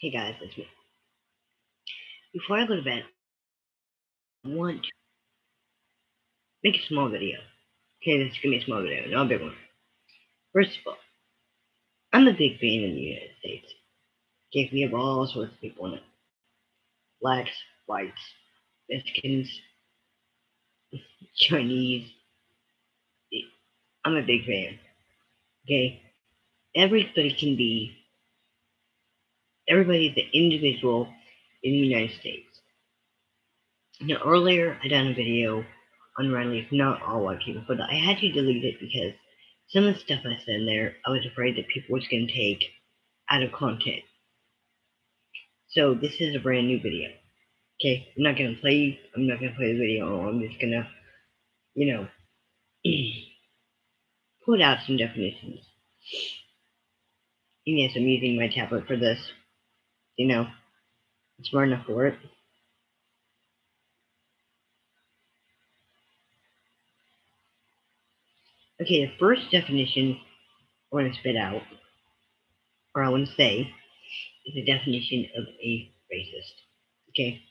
Hey guys, it's me. Before I go to bed, I want to make a small video. Okay, this is gonna be a small video, not a big one. First of all, I'm a big fan of the United States. Okay, we have all sorts of people in it. Blacks, whites, Mexicans, Chinese. I'm a big fan. Okay, everybody's an individual in the United States. Now earlier I done a video on Riley's not all white people, but I had to delete it because some of the stuff I said in there, I was afraid that people was going to take out of content. So this is a brand new video. Okay, I'm not gonna play the video. I'm just gonna, you know, put out some definitions. And yes, I'm using my tablet for this. I'm smart enough for it. Okay, the first definition I want to spit out, or I want to say, is the definition of a racist. Okay,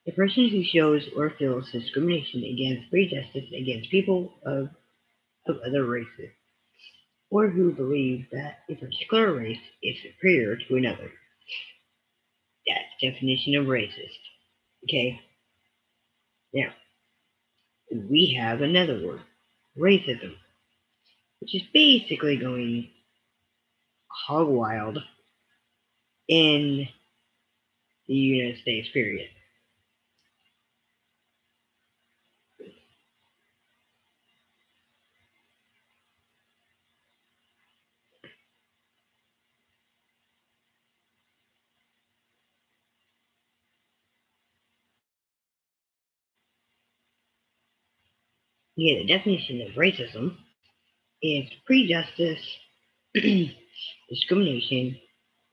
a person who shows or feels discrimination against prejudice against people of other races, or who believe that a particular race is superior to another. That's the definition of racist. Okay? Now, we have another word, racism, which is basically going hog wild in the United States, period. Yeah, the definition of racism is prejudice, discrimination,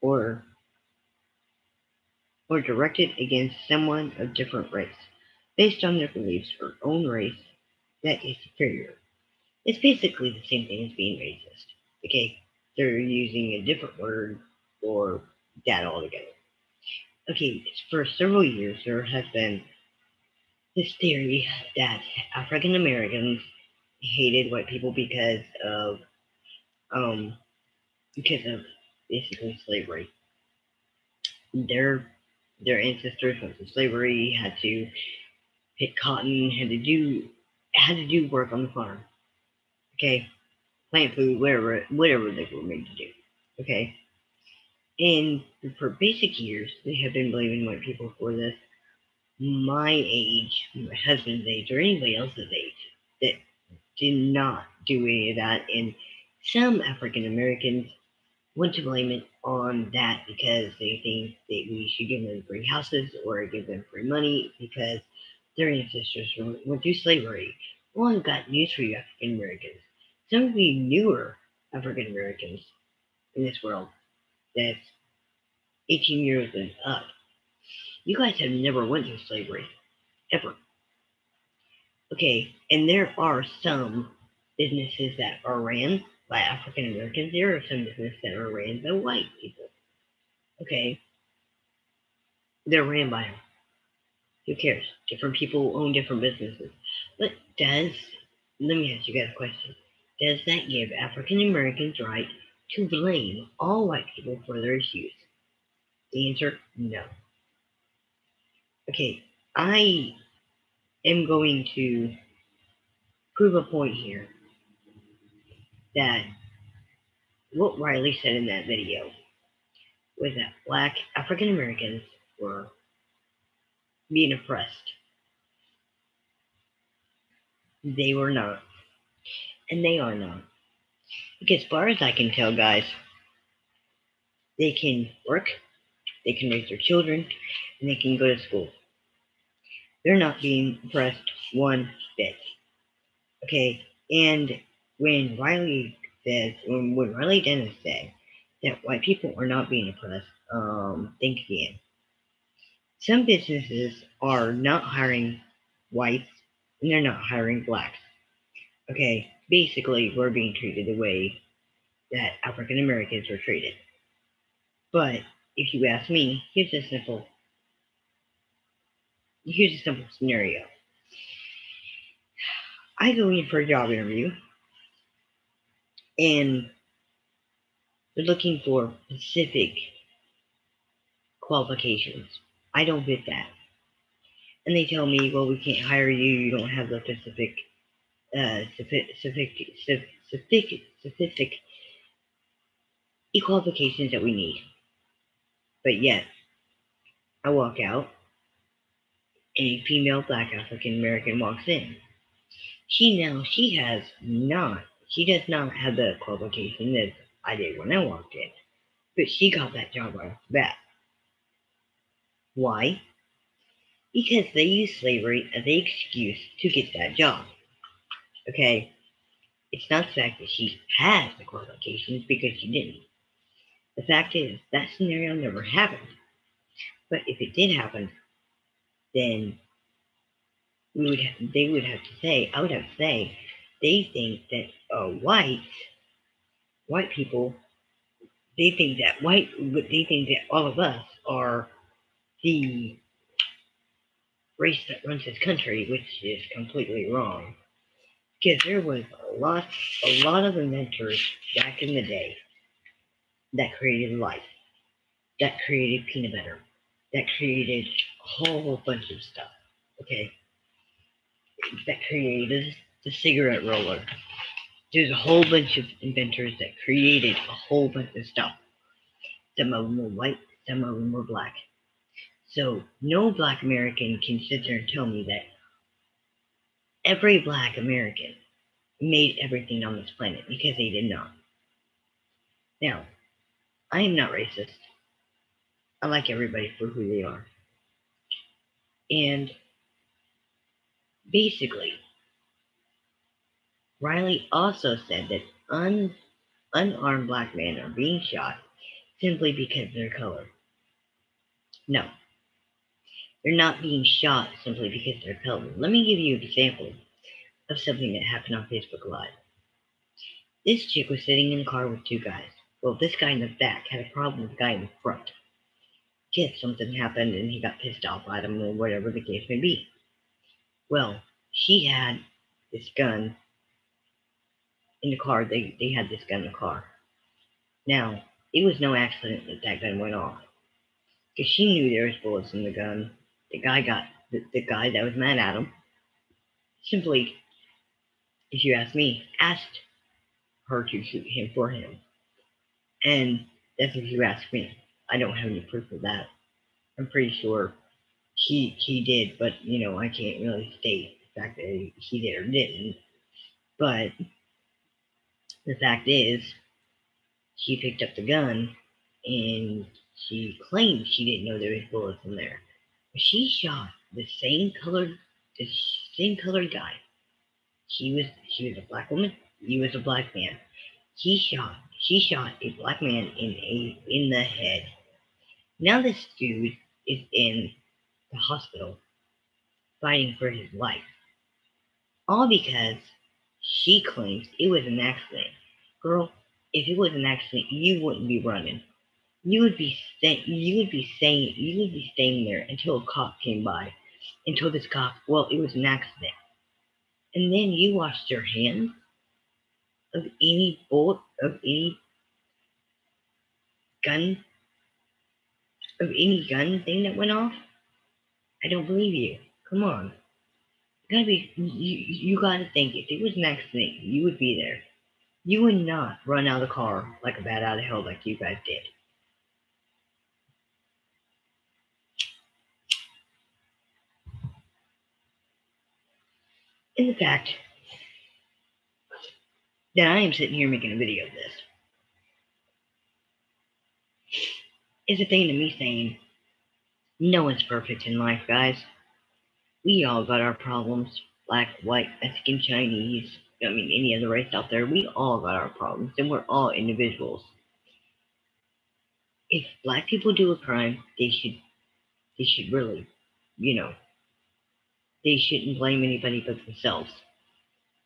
or directed against someone of different race, based on their beliefs or own race that is superior. It's basically the same thing as being racist. Okay, they're using a different word for that altogether. Okay, for several years there has been this theory that African Americans hated white people um because of basically slavery. Their ancestors went to slavery, had to pick cotton, had to do work on the farm. Okay, plant food, whatever they were made to do. Okay, and for basic years they have been blaming white people for this. My age, my husband's age, or anybody else's age that did not do any of that, and some African Americans want to blame it on that because they think that we should give them free houses or give them free money because their ancestors went through slavery. Well, I've got news for you, African Americans. Some of you newer African Americans in this world that's 18 years and up, you guys have never went through slavery, ever. Okay, and there are some businesses that are ran by African Americans. There are some businesses that are ran by white people. Okay, they're ran by them. Who cares? Different people own different businesses. But let me ask you guys a question. Does that give African Americans right to blame all white people for their issues? The answer, no. Okay, I am going to prove a point here that what Riley said in that video was that black African Americans were being oppressed. They were not. And they are not. Because as far as I can tell, guys, they can work, they can raise their children, and they can go to school. They're not being oppressed one bit. Okay? And when Riley Dennis said that white people are not being oppressed, think again. Some businesses are not hiring whites and they're not hiring blacks. Okay, basically we're being treated the way that African Americans were treated. But if you ask me, here's a simple scenario. I go in for a job interview and they're looking for specific qualifications. I don't fit that. And they tell me, well, we can't hire you. You don't have the specific, specific qualifications that we need. But yet, I walk out and a female black African American walks in. She does not have the qualification that I did when I walked in. But she got that job right off the bat. Why? Because they used slavery as the excuse to get that job. Okay? It's not the fact that she has the qualifications, because she didn't. The fact is, that scenario never happened. But if it did happen, then they would have to say, I would have to say, they think that white people, they think that all of us are the race that runs this country, which is completely wrong. Because there was a lot of inventors back in the day that created life, that created peanut butter, that created a whole bunch of stuff. Okay, that created the cigarette roller. There's a whole bunch of inventors that created a whole bunch of stuff. Some of them were white, some of them were black. So no black American can sit there and tell me that every black American made everything on this planet, because they did not. Now, I am not racist. I like everybody for who they are. And basically, Riley also said that unarmed black men are being shot simply because of their color. No, they're not being shot simply because of their color. Let me give you an example of something that happened on Facebook Live. This chick was sitting in a car with two guys. Well, this guy in the back had a problem with the guy in the front. Guess something happened and he got pissed off at him, or whatever the case may be. Well, she had this gun in the car. They had this gun in the car. Now, it was no accident that that gun went off, because she knew there was bullets in the gun. The guy that was mad at him simply, if you ask me, asked her to shoot him for him. And that's if you ask me. I don't have any proof of that. I'm pretty sure he did, but I can't really state the fact that he did or didn't. But the fact is, she picked up the gun and she claimed she didn't know there was bullets in there. But she shot the same colored guy. She was a black woman. He was a black man. She shot a black man in the head. Now this dude is in the hospital fighting for his life. All because she claims it was an accident. Girl, if it was an accident, you wouldn't be running. You would be staying there until a cop came by, until this cop, well, it was an accident. And then you washed your hands of any bullet, of any gun, thing that went off. I don't believe you. Come on. You gotta think, if it was an accident, you would be there. You would not run out of the car like a bat out of hell like you guys did. And the fact that I am sitting here making a video of this is a thing to me saying, no one's perfect in life, guys. We all got our problems. Black, white, Mexican, Chinese, any other race out there. We all got our problems, and we're all individuals. If black people do a crime, they should really, they shouldn't blame anybody but themselves.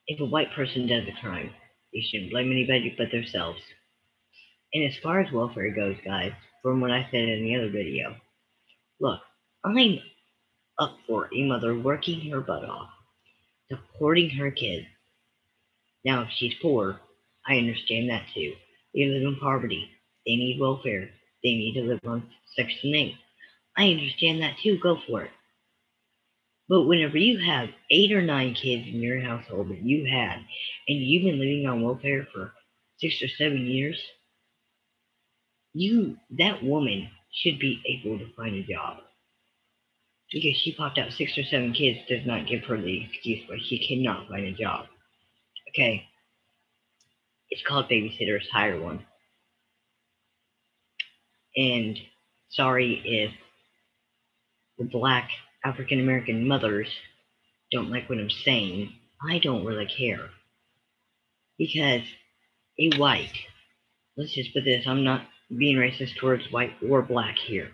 If a white person does a crime, they shouldn't blame anybody but themselves. And as far as welfare goes, guys, from what I said in the other video. Look, I'm up for a mother working her butt off, supporting her kids. Now, if she's poor, I understand that too. They live in poverty. They need welfare. They need to live on Section 8. I understand that too. Go for it. But whenever you have 8 or 9 kids in your household that you had, and you've been living on welfare for 6 or 7 years, that woman should be able to find a job. Because she popped out 6 or 7 kids does not give her the excuse why she cannot find a job. Okay? It's called babysitters, hire one. And sorry if the black African American mothers don't like what I'm saying. I don't really care. Because a white, let's just put this, I'm not being racist towards white or black here,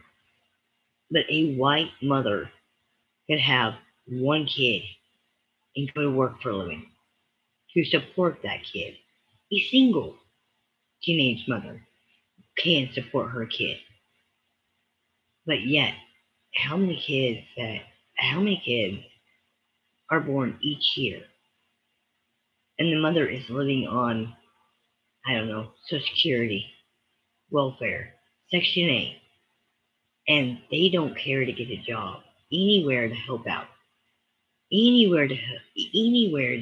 but a white mother could have one kid and go to work for a living to support that kid. A single teenage mother can support her kid. But yet, how many kids are born each year and the mother is living on, I don't know, Social Security, welfare, Section 8, and they don't care to get a job anywhere to help out, anywhere to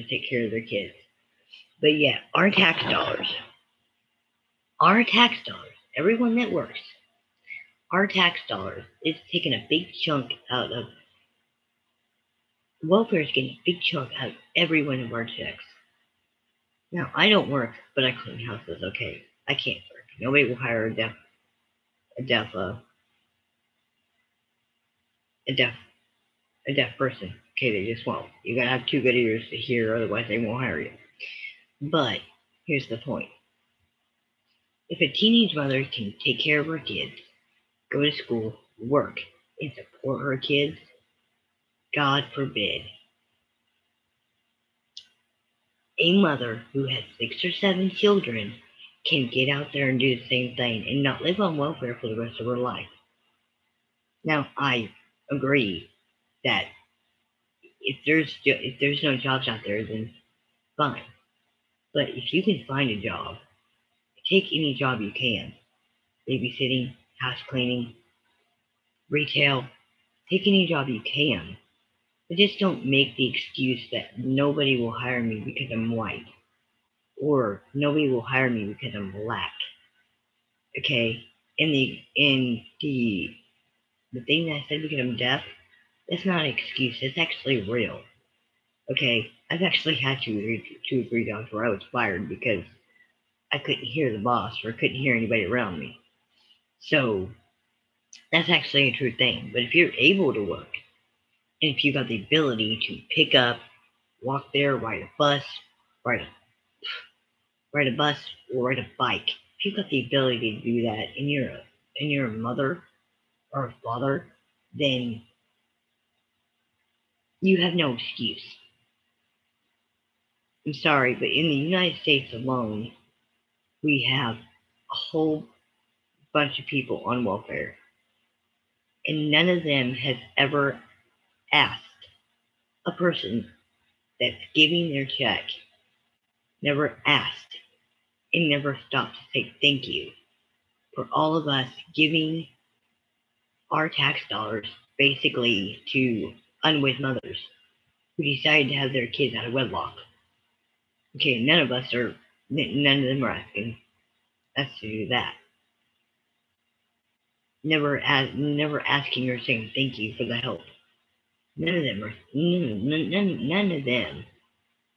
take care of their kids. But yet, our tax dollars, everyone that works, our tax dollars is taking a big chunk out of welfare, is getting a big chunk out of every one of our checks. Now, I don't work, but I clean houses. Okay, I can't work. Nobody will hire a deaf person. Okay, they just won't. You gotta have 2 good ears to hear, otherwise they won't hire you. But here's the point: if a teenage mother can take care of her kids, go to school, work, and support her kids, God forbid, a mother who has 6 or 7 children can get out there and do the same thing and not live on welfare for the rest of her life. Now, I agree that if there's no jobs out there, then fine. But if you can find a job, take any job you can. Babysitting, house cleaning, retail, take any job you can. But just don't make the excuse that nobody will hire me because I'm white. Or nobody will hire me because I'm black. Okay? And the thing that I said because I'm deaf, that's not an excuse. It's actually real. Okay? I've actually had 2 or 3 jobs where I was fired because I couldn't hear the boss or couldn't hear anybody around me. So that's actually a true thing. But if you're able to work, and if you got the ability to pick up, walk there, ride a bus, or ride a bike, if you've got the ability to do that, and you're a mother or a father, then you have no excuse. I'm sorry, but in the United States alone, we have a whole bunch of people on welfare, and none of them has ever asked a person that's giving their check, never asked and never stopped to say thank you for all of us giving our tax dollars basically to unwed mothers who decided to have their kids out of wedlock. Okay, none of them are asking us to do that. Never asking or saying thank you for the help. None of them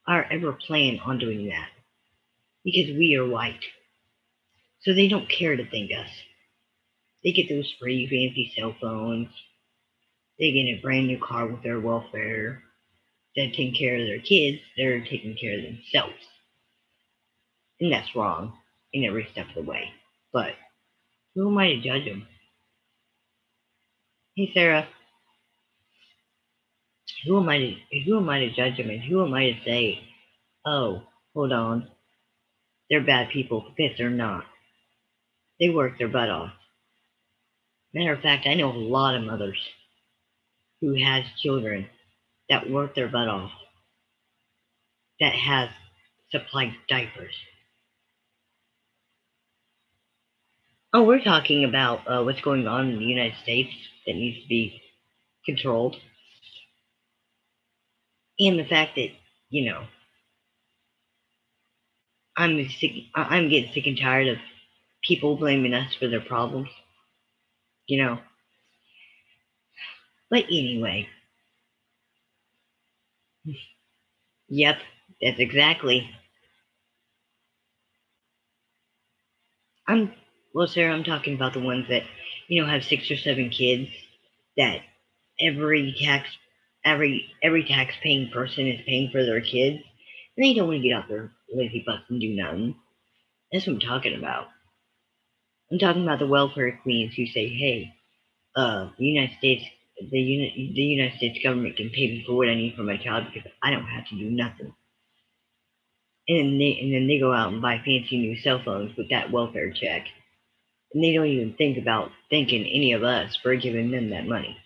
are ever planning on doing that because we are white. So they don't care to thank us. They get those free fancy cell phones. They get a brand new car with their welfare. They're taking care of their kids. They're taking care of themselves. And that's wrong in every step of the way. But who am I to judge them? Hey, Sarah. Who am I to judge them? And who am I to say, oh, hold on, they're bad people, because they're not. They work their butt off. Matter of fact, I know a lot of mothers who has children that work their butt off that has supplied diapers. Oh, we're talking about what's going on in the United States that needs to be controlled, and the fact that you know I'm getting sick and tired of people blaming us for their problems. You know, but anyway, yep, that's exactly. I'm well, Sarah. I'm talking about the ones that have 6 or 7 kids that every tax every tax paying person is paying for their kids, and they don't want to get out their lazy butts and do nothing. That's what I'm talking about. I'm talking about the welfare queens who say, "Hey, the United States, the United States government can pay me for what I need for my child because I don't have to do nothing." And then they go out and buy fancy new cell phones with that welfare check, and they don't even think about thanking any of us for giving them that money.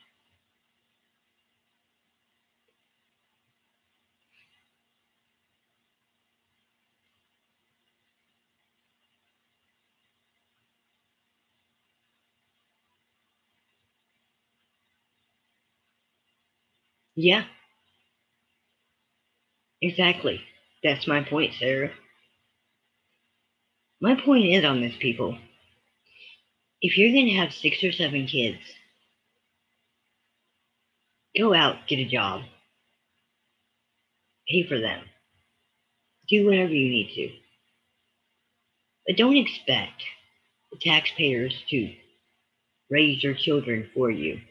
Yeah, exactly. That's my point, Sarah. My point is on this, people. If you're going to have 6 or 7 kids, go out, get a job, pay for them, do whatever you need to. But don't expect the taxpayers to raise your children for you.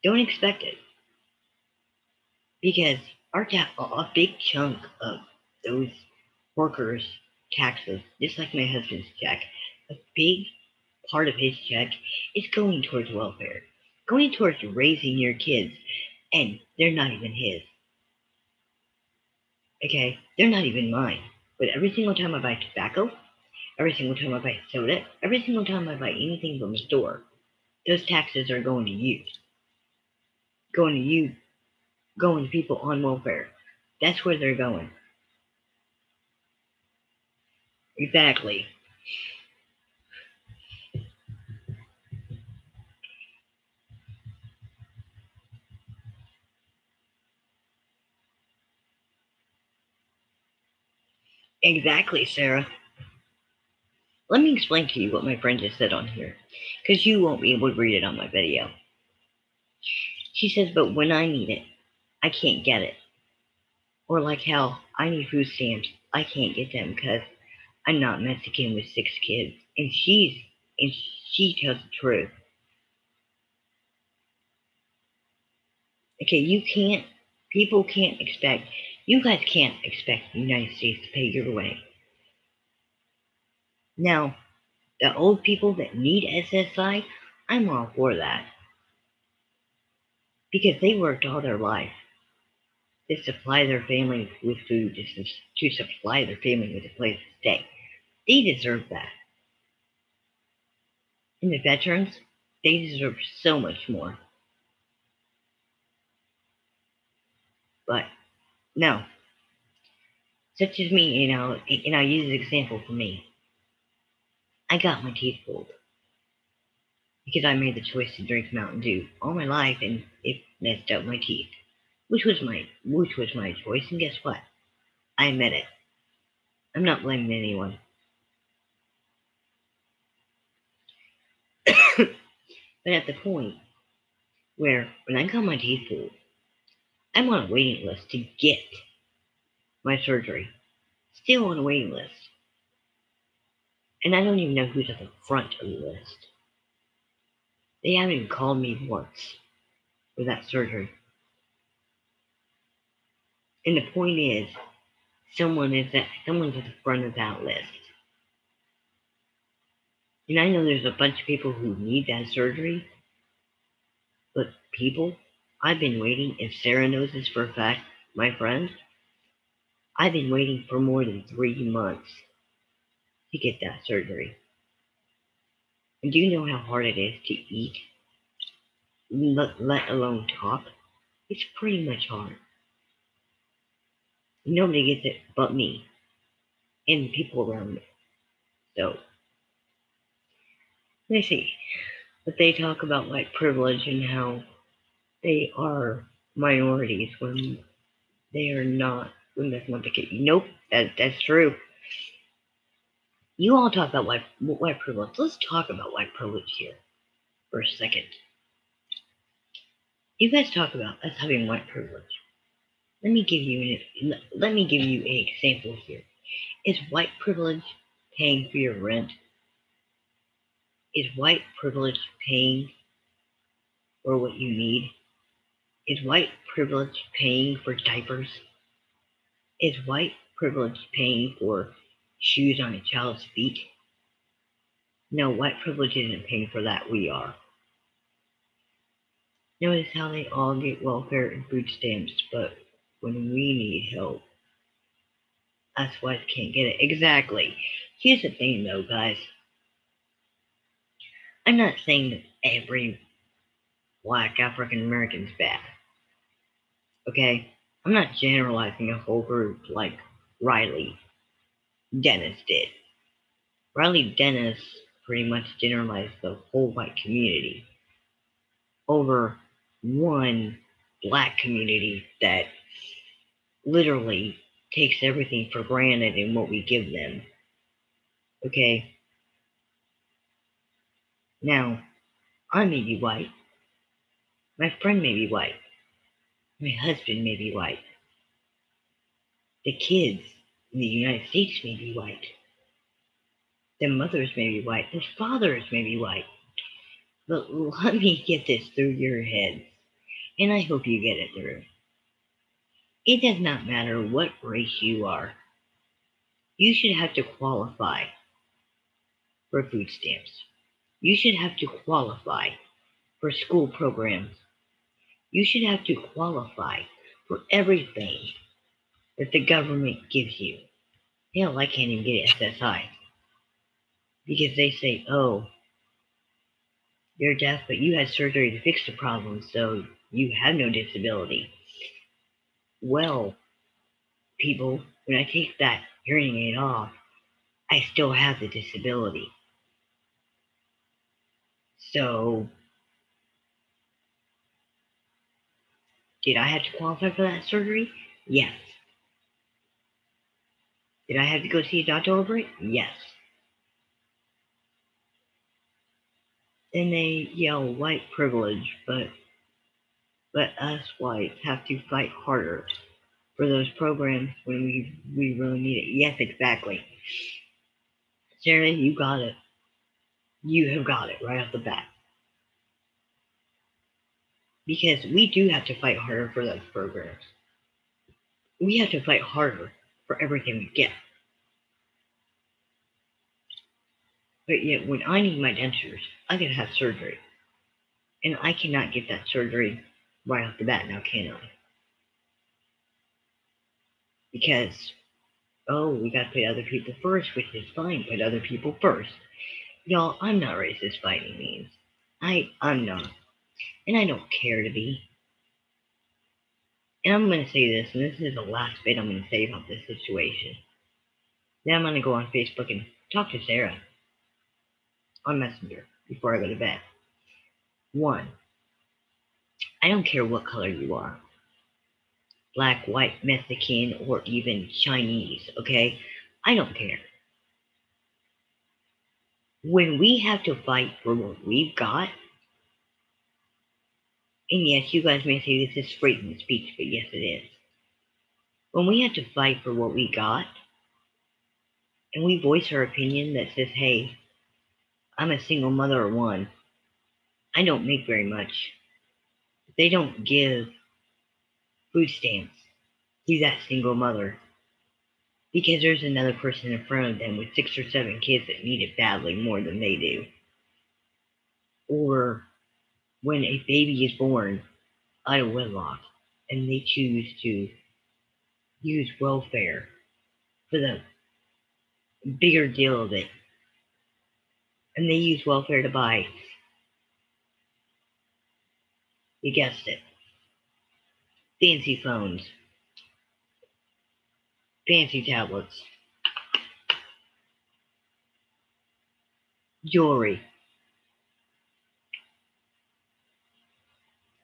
Don't expect it. Because a big chunk of those workers' taxes, just like my husband's check, a big part of his check is going towards welfare, going towards raising your kids, and they're not even his. Okay, they're not even mine. But every single time I buy tobacco, every single time I buy soda, every single time I buy anything from a store, those taxes are going to you, going to you, going to people on welfare. That's where they're going. Exactly. Exactly, Sarah. Let me explain to you what my friend just said on here, because you won't be able to read it on my video. She says, but when I need it, I can't get it. Or like how I need food stamps, I can't get them because I'm not Mexican with 6 kids. And she tells the truth. Okay, people can't expect, you guys can't expect the United States to pay your way. Now, the old people that need SSI, I'm all for that. Because they worked all their life to supply their family with food, to supply their family with a place to stay. They deserve that. And the veterans, they deserve so much more. But no, such as me, and I'll use an example for me. I got my teeth pulled because I made the choice to drink Mountain Dew all my life, and it messed up my teeth, which was my choice. And guess what? I admit it. I'm not blaming anyone. But at the point where when I got my teeth pulled, I'm on a waiting list to get my surgery. Still on a waiting list. And I don't even know who's at the front of the list. They haven't even called me once for that surgery. And the point is, someone's at the front of that list. And I know there's a bunch of people who need that surgery, but people, I've been waiting, if Sarah knows this for a fact, my friend, I've been waiting for more than 3 months to get that surgery. And do you know how hard it is to eat, let alone talk? It's pretty much hard. Nobody gets it but me and the people around me. So, they see. But they talk about white privilege and how they are minorities when they are not, when that's not the case. Nope, that's true. You all talk about white privilege. Let's talk about white privilege here for a second. You guys talk about us having white privilege. Let me give you an example here. Is white privilege paying for your rent? Is white privilege paying for what you need? Is white privilege paying for diapers? Is white privilege paying for shoes on a child's feet? No, white privilege isn't paying for that. We are. Notice how they all get welfare and food stamps, but when we need help, us whites can't get it. Exactly. Here's the thing, though, guys. I'm not saying that every black African American's bad. Okay? I'm not generalizing a whole group like Riley Dennis did. Riley Dennis pretty much generalized the whole white community over one black community that literally takes everything for granted in what we give them. Okay? Now, I may be white. My friend may be white. My husband may be white. The kids in the United States may be white. The mothers may be white. The fathers may be white. But let me get this through your heads, and I hope you get it through. It does not matter what race you are. You should have to qualify for food stamps. You should have to qualify for school programs. You should have to qualify for everything that the government gives you. Hell, I can't even get SSI because they say, oh, you're deaf, but you had surgery to fix the problem, so you have no disability. Well, people, when I take that hearing aid off, I still have the disability. So, did I have to qualify for that surgery? Yes. Did I have to go see a doctor over it? Yes. Then they yell white privilege, but us whites have to fight harder for those programs when we really need it. Yes, exactly. Sarah, you got it. You have got it right off the bat. Because we do have to fight harder for those programs. We have to fight harder for everything we get. But yet, when I need my dentures, I gotta have surgery. And I cannot get that surgery right off the bat now, can I? Because, oh, we gotta put other people first, which is fine, put other people first. Y'all, I'm not racist by any means. I'm not. And I don't care to be. And I'm gonna say this, and this is the last bit I'm gonna say about this situation. Then I'm gonna go on Facebook and talk to Sarah on Messenger before I go to bed. One, I don't care what color you are. Black, white, Mexican, or even Chinese, okay? I don't care. When we have to fight for what we've got, and yes, you guys may say this is freedom of speech, but yes, it is. When we have to fight for what we got, and we voice our opinion that says, hey, I'm a single mother of one, I don't make very much. They don't give food stamps to that single mother because there's another person in front of them with 6 or 7 kids that need it badly more than they do. Or when a baby is born out of wedlock and they choose to use welfare for the bigger deal of it, And they use welfare to buy, you guessed it, fancy phones, fancy tablets, jewelry,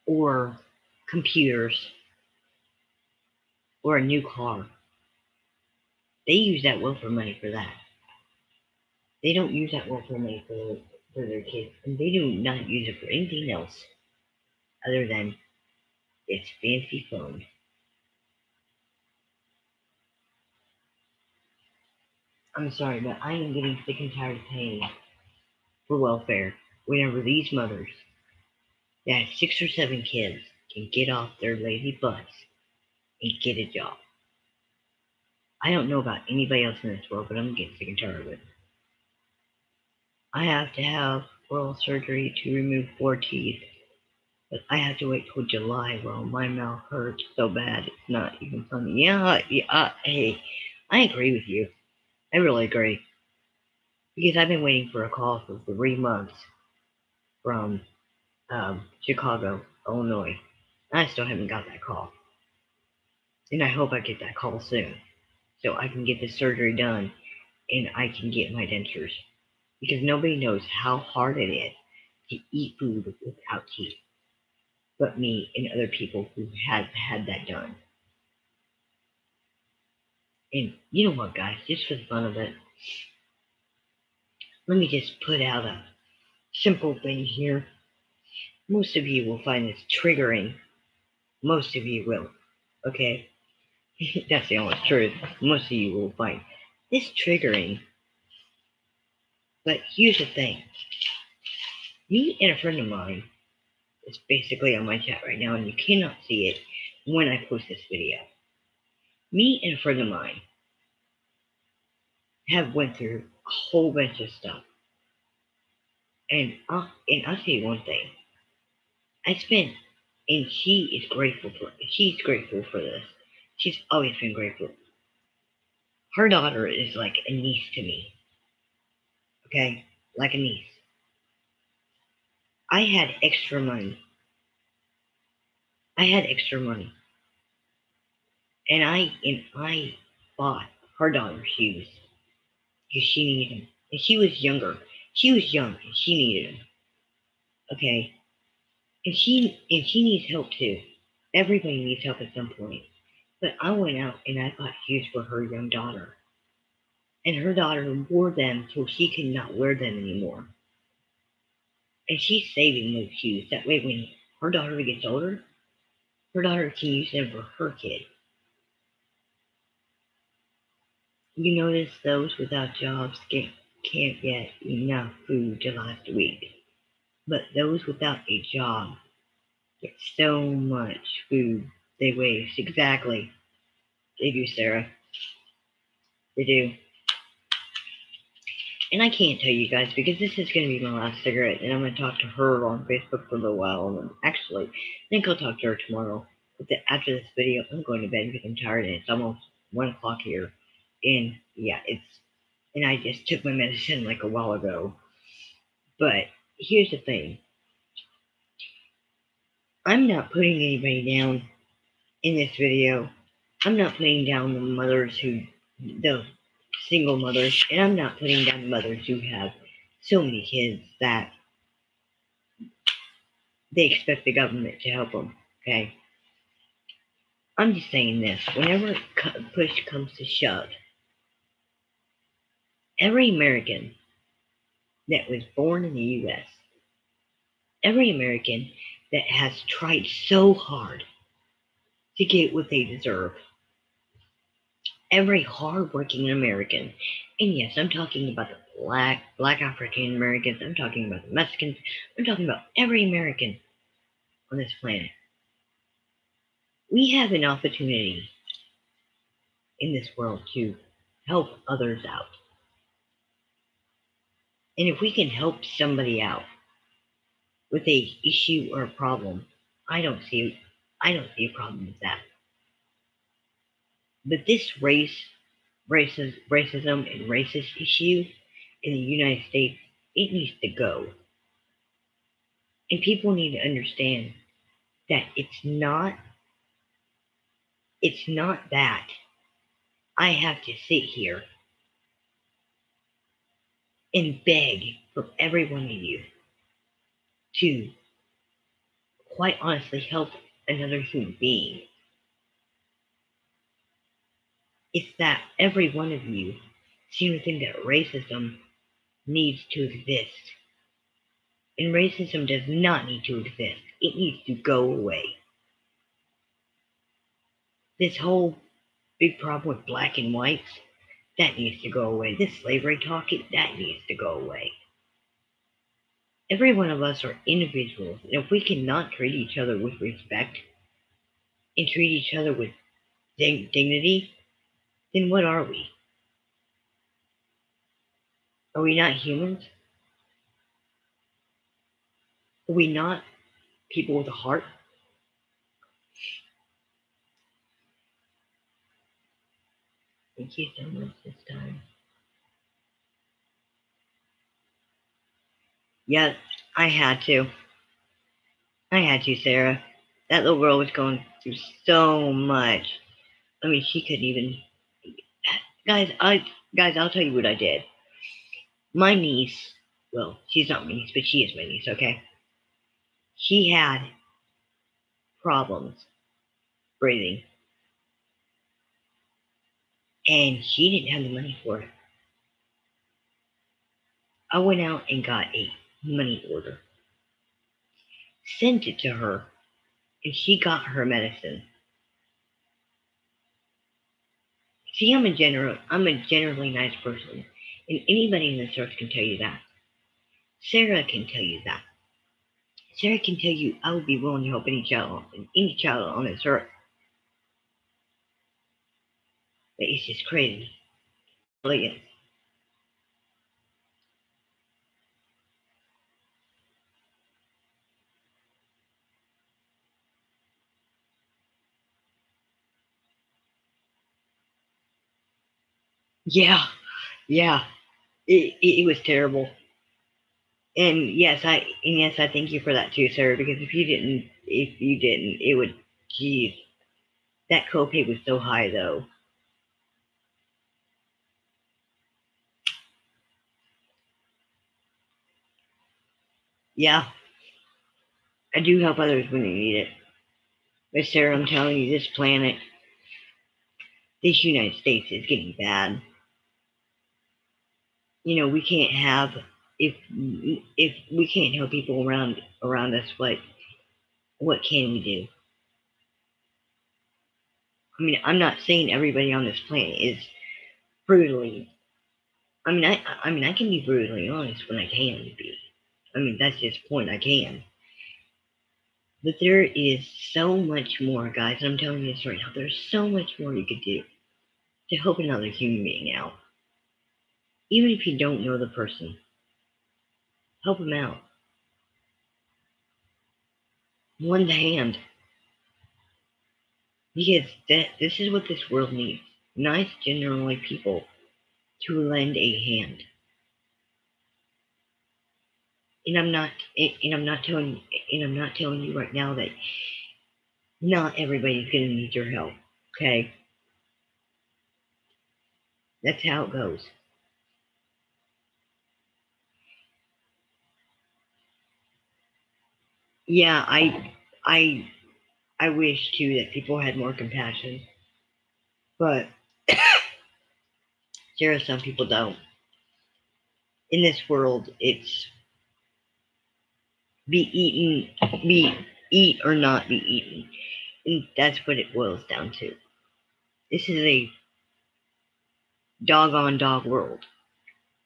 or computers, or a new car. They use that welfare money for that. They don't use that welfare money for their kids, and they do not use it for anything else other than its fancy phone. I'm sorry, but I am getting sick and tired of paying for welfare whenever these mothers that have 6 or 7 kids can get off their lazy butts and get a job. I don't know about anybody else in this world, but I'm getting sick and tired of it. I have to have oral surgery to remove 4 teeth, but I have to wait till July while my mouth hurts so bad it's not even funny. Hey, I agree with you. I really agree. Because I've been waiting for a call for 3 months from Chicago, Illinois. I still haven't got that call. And I hope I get that call soon so I can get the surgery done and I can get my dentures. Because nobody knows how hard it is to eat food without teeth but me and other people who have had that done. And you know what, guys, just for the fun of it, let me just put out a simple thing here. Most of you will find this triggering. Most of you will. Okay? That's the honest truth. Most of you will find this triggering. But here's the thing. Me and a friend of mine is basically on my chat right now, and you cannot see it when I post this video. Me and a friend of mine have went through a whole bunch of stuff. And I'll tell you one thing. And she's grateful for this. She's always been grateful. Her daughter is like a niece to me. Okay? Like a niece. I had extra money. And I bought her daughter shoes because she needed them. And she was younger. She was young and she needed them. Okay? And she needs help too. Everybody needs help at some point. But I went out and I bought shoes for her young daughter. And her daughter wore them till she could not wear them anymore. And she's saving those shoes. That way when her daughter gets older, her daughter can use them for her kid. You notice those without jobs can't get enough food to last a week. But those without a job get so much food they waste. Exactly. They do, Sarah. They do. And I can't tell you guys because this is going to be my last cigarette, and I'm going to talk to her on Facebook for a little while. And actually, I think I'll talk to her tomorrow. But after this video, I'm going to bed because I'm tired, and it's almost 1 o'clock here. And yeah, and I just took my medicine like a while ago. But here's the thing. I'm not putting anybody down in this video. I'm not putting down the single mothers, and I'm not putting down the mothers who have so many kids that they expect the government to help them, okay? I'm just saying this. Whenever push comes to shove, every American that was born in the U.S., every American that has tried so hard to get what they deserve, every hardworking American, and yes, I'm talking about the black African Americans, I'm talking about the Mexicans, I'm talking about every American on this planet. We have an opportunity in this world to help others out. And if we can help somebody out with a issue or a problem, I don't see a problem with that. But this racism and racist issue in the United States It needs to go. And people need to understand that it's not that I have to sit here and beg from every one of you to quite honestly help another human being. It's that every one of you seem to think that racism needs to exist. And racism does not need to exist. It needs to go away. This whole big problem with black and whites, that needs to go away. This slavery talk, that needs to go away. Every one of us are individuals, and if we cannot treat each other with respect and treat each other with dignity, then what are we? Are we not humans? Are we not people with a heart? Thank you so much this time. Yes, I had to. I had to, Sarah. That little girl was going through so much. I mean, she couldn't even. Guys, I'll tell you what I did. My niece, well, she's not my niece, but she is my niece. Okay, she had problems breathing, and she didn't have the money for it. I went out and got a money order, sent it to her, and she got her medicine. See, I'm a generally nice person, and anybody in this earth can tell you that. Sarah can tell you that. Sarah can tell you I would be willing to help any child on this earth. But it's just crazy. It really is. Yeah, yeah. It was terrible. And yes, I thank you for that too, Sarah. Because if you didn't, it would. Geez, that copay was so high, though. Yeah, I do help others when they need it. But Sarah, I'm telling you, this planet, this United States is getting bad. We can't have if we can't help people around us. What can we do? I mean, I'm not saying everybody on this planet is brutally. I mean, I can be brutally honest when I can be. I mean, that's just the point. I can. But there is so much more, guys. And I'm telling you this right now. There's so much more you could do to help another human being out. Even if you don't know the person, help them out. Lend a hand. Because this is what this world needs. Nice, genuine people to lend a hand. And I'm not telling you right now that not everybody's gonna need your help. Okay? That's how it goes. Yeah, I I wish too that people had more compassion. But there are some people don't. In this world it's be eaten be eat or not be eaten. And that's what it boils down to. This is a dog on dog world.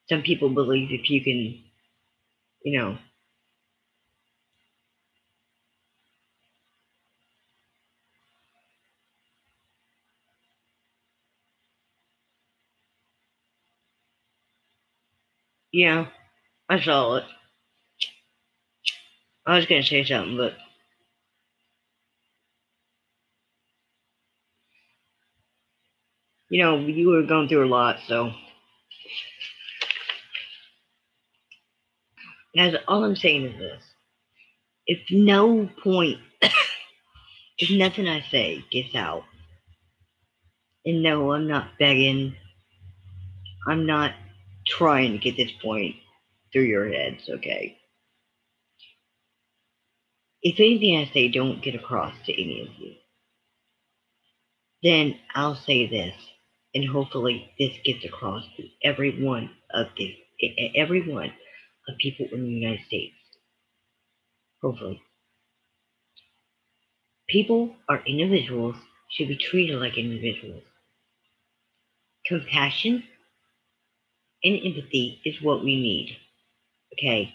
Some people believe if you can, you know, yeah, I saw it. I was gonna say something, but you were going through a lot, so Guys, all I'm saying is this. If no point, if nothing I say gets out, and no, I'm not begging, I'm not trying to get this point through your heads, okay? If anything I say don't get across to any of you, then I'll say this, and hopefully this gets across to every one of people in the United States. Hopefully. People are individuals, should be treated like individuals. Compassion and empathy is what we need. Okay?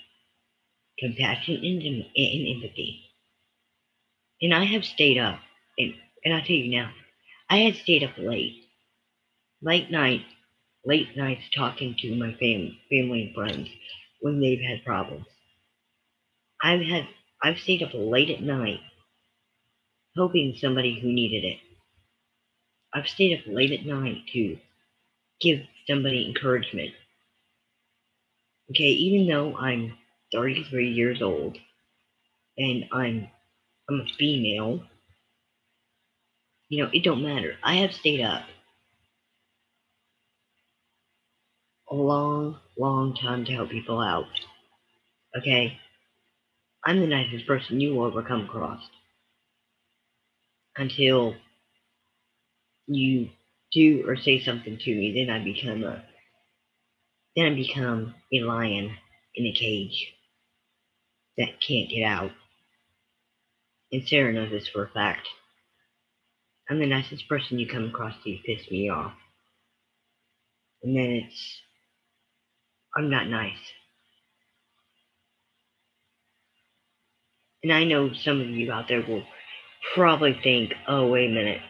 Compassion and empathy. And I have stayed up, and I'll tell you now, I had stayed up late nights talking to my family and friends when they've had problems. I've stayed up late at night helping somebody who needed it. I've stayed up late at night to give somebody encouragement. Okay, even though I'm 33 years old and I'm a female, it don't matter. I have stayed up a long, long time to help people out. Okay? I'm the nicest person you will ever come across. Until you do or say something to me, then I become a lion in a cage that can't get out. And Sarah knows this for a fact. I'm the nicest person you come across till you piss me off. And then I'm not nice. And I know some of you out there will probably think, oh, wait a minute.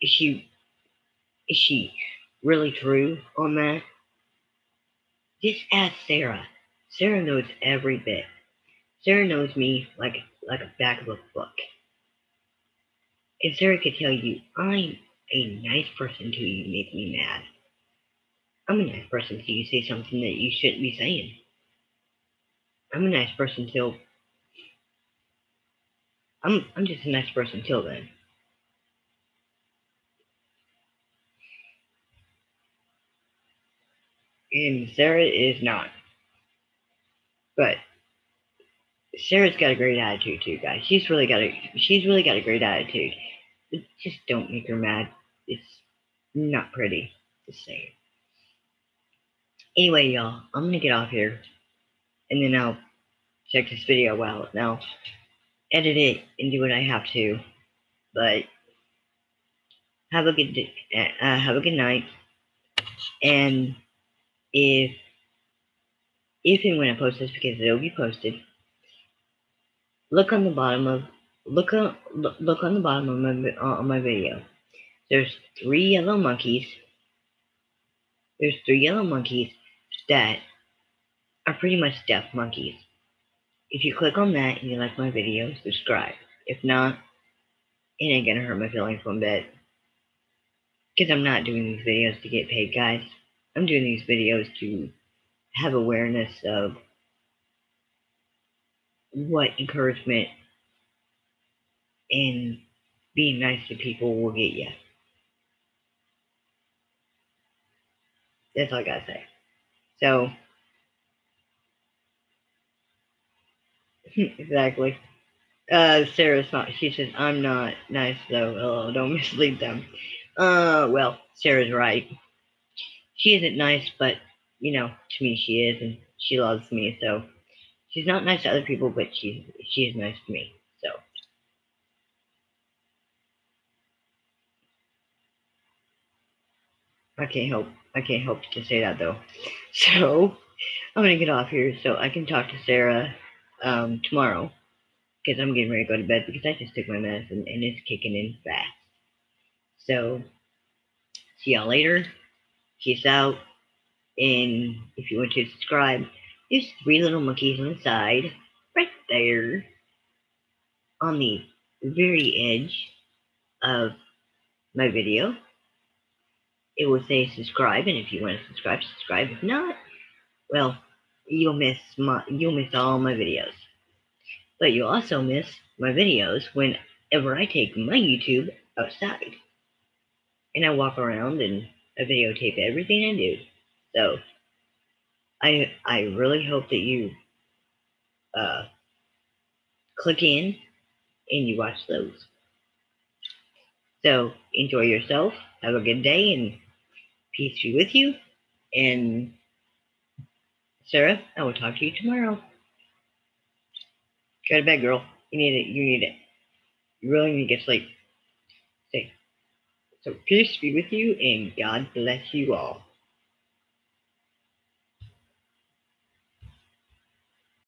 Is she really true on that? Just ask Sarah. Sarah knows every bit. Sarah knows me like a back of a book. And Sarah could tell you, I'm a nice person until you make me mad. I'm a nice person until you say something that you shouldn't be saying. I'm a nice person until I'm just a nice person till then. And Sarah is not. But Sarah's got a great attitude too, guys. She's really got a great attitude. But just don't make her mad. It's not pretty to say. Anyway, y'all, I'm gonna get off here, and then I'll check this video out. Now, edit it and do what I have to. But have a good night. And if and when I post this, because it'll be posted, look on the bottom of my video. There's three yellow monkeys. There's 3 yellow monkeys that are pretty much deaf monkeys. If you click on that and you like my video, subscribe. If not, it ain't gonna hurt my feelings one bit. Because I'm not doing these videos to get paid, guys. I'm doing these videos to have awareness of what encouragement and being nice to people will get you. That's all I gotta say. So, exactly. Sarah's not. She says, I'm not nice though. Oh, don't mislead them. Well, Sarah's right. She isn't nice, but, to me she is, and she loves me, so. She's not nice to other people, but she is nice to me, so. I can't help to say that though. So, I'm gonna get off here so I can talk to Sarah, tomorrow. Because I'm getting ready to go to bed because I just took my medicine and it's kicking in fast. So, see y'all later. Peace out. And if you want to subscribe, there's 3 little monkeys on the side, right there, on the very edge of my video. It will say subscribe, and if you want to subscribe, subscribe. If not, well, you'll miss all my videos. But you'll also miss my videos whenever I take my YouTube outside and I walk around and I videotape everything I do. So I really hope that you uh, click in and you watch those. So enjoy yourself. Have a good day and peace be with you. And Sarah, I will talk to you tomorrow. Go to bed, girl. You need it. You need it. You really need to get sleep. So peace be with you and God bless you all.